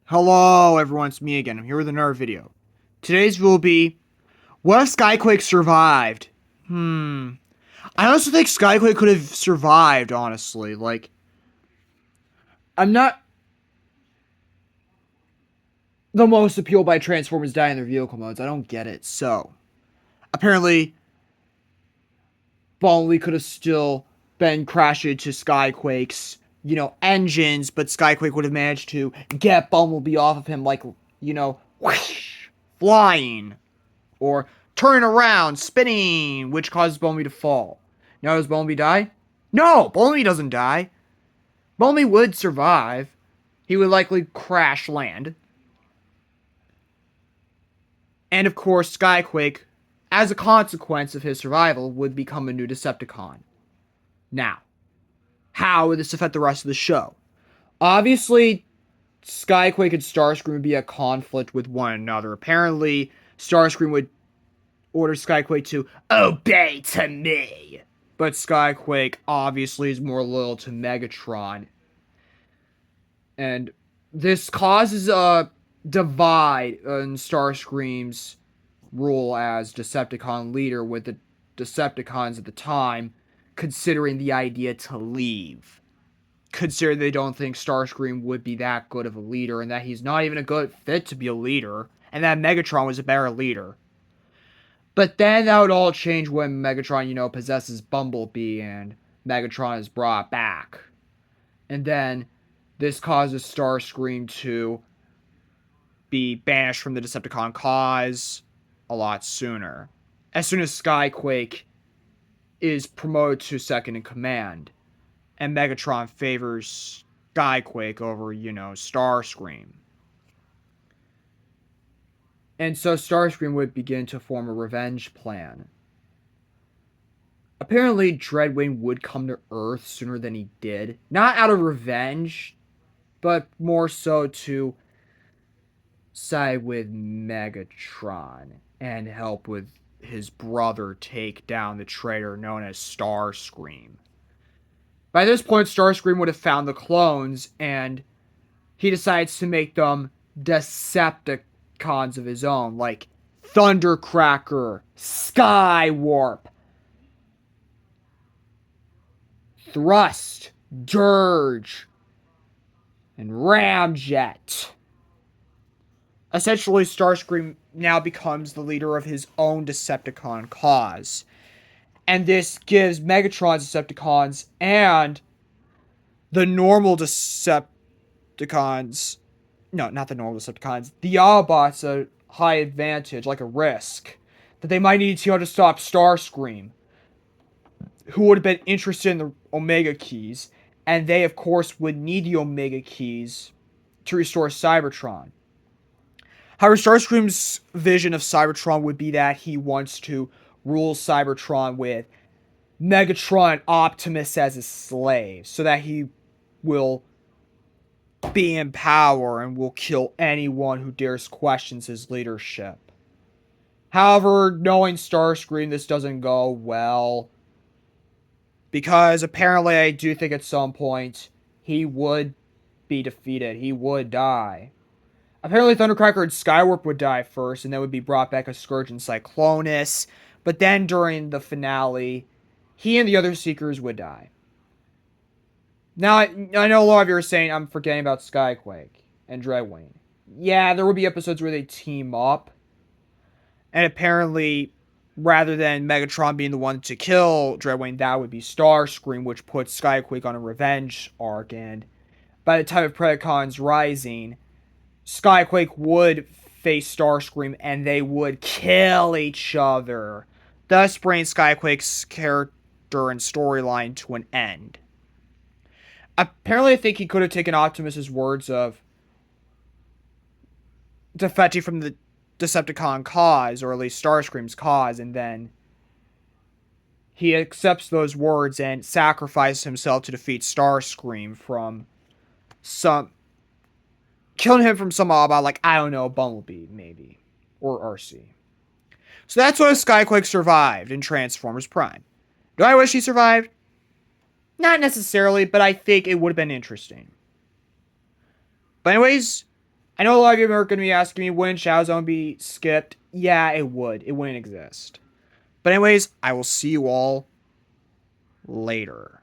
Hello everyone, it's me again. I'm here with another video. Today's will be, what if Skyquake survived? I honestly think Skyquake could have survived, honestly. I'm not the most appealed by Transformers dying in their vehicle modes. I don't get it. So, apparently, Bumblebee could have still been crashed into Skyquake's, engines, but Skyquake would have managed to get Bumblebee off of him like, whoosh, flying. Or turning around, spinning, which causes Bumblebee to fall. Now, does Bumblebee die? No, Bumblebee doesn't die. Bumblebee would survive. He would likely crash land. And of course, Skyquake, as a consequence of his survival, would become a new Decepticon. Now, how would this affect the rest of the show? Obviously, Skyquake and Starscream would be at conflict with one another. Apparently, Starscream would order Skyquake to obey to me. But Skyquake obviously is more loyal to Megatron. And this causes a divide in Starscream's role as Decepticon leader, with the Decepticons at the time considering the idea to leave. Considering they don't think Starscream would be that good of a leader, and that he's not even a good fit to be a leader, and that Megatron was a better leader. But then that would all change when Megatron, possesses Bumblebee and Megatron is brought back. And then this causes Starscream to be banished from the Decepticon cause a lot sooner. As soon as Skyquake is promoted to second in command, and Megatron favors Skyquake over, Starscream. And so Starscream would begin to form a revenge plan. Apparently, Dreadwing would come to Earth sooner than he did. Not out of revenge, but more so to side with Megatron and help with his brother take down the traitor known as Starscream. By this point, Starscream would have found the clones, and he decides to make them Decepticons of his own, like Thundercracker, Skywarp, Thrust, Dirge, and Ramjet. Essentially, Starscream now becomes the leader of his own Decepticon cause. And this gives Megatron's Decepticons and the normal Decepticons, no, not the normal Decepticons, the Autobots a high advantage, like a risk, that they might need to stop Starscream, who would have been interested in the Omega Keys, and they, of course, would need the Omega Keys to restore Cybertron. However, Starscream's vision of Cybertron would be that he wants to rule Cybertron with Megatron Optimus as his slave, so that he will be in power and will kill anyone who dares question his leadership. However, knowing Starscream, this doesn't go well, because apparently I do think at some point he would be defeated. He would die. Apparently Thundercracker and Skywarp would die first, and then would be brought back as Scourge and Cyclonus. But then during the finale, he and the other Seekers would die. Now, I know a lot of you are saying I'm forgetting about Skyquake and Dreadwing. Yeah, there would be episodes where they team up. And apparently, rather than Megatron being the one to kill Dreadwing, that would be Starscream, which puts Skyquake on a revenge arc. And by the time of Predacons Rising, Skyquake would face Starscream and they would kill each other, thus bringing Skyquake's character and storyline to an end. Apparently, I think he could have taken Optimus's words of defecting from the Decepticon cause, or at least Starscream's cause, and then he accepts those words and sacrifices himself to defeat Starscream from killing him from some Autobot, like, I don't know, Bumblebee, maybe. Or RC. So that's why Skyquake survived in Transformers Prime. Do I wish he survived? Not necessarily, but I think it would have been interesting. But anyways, I know a lot of you are going to be asking me, wouldn't Shadow Zone be skipped? Yeah, it would. It wouldn't exist. But anyways, I will see you all later.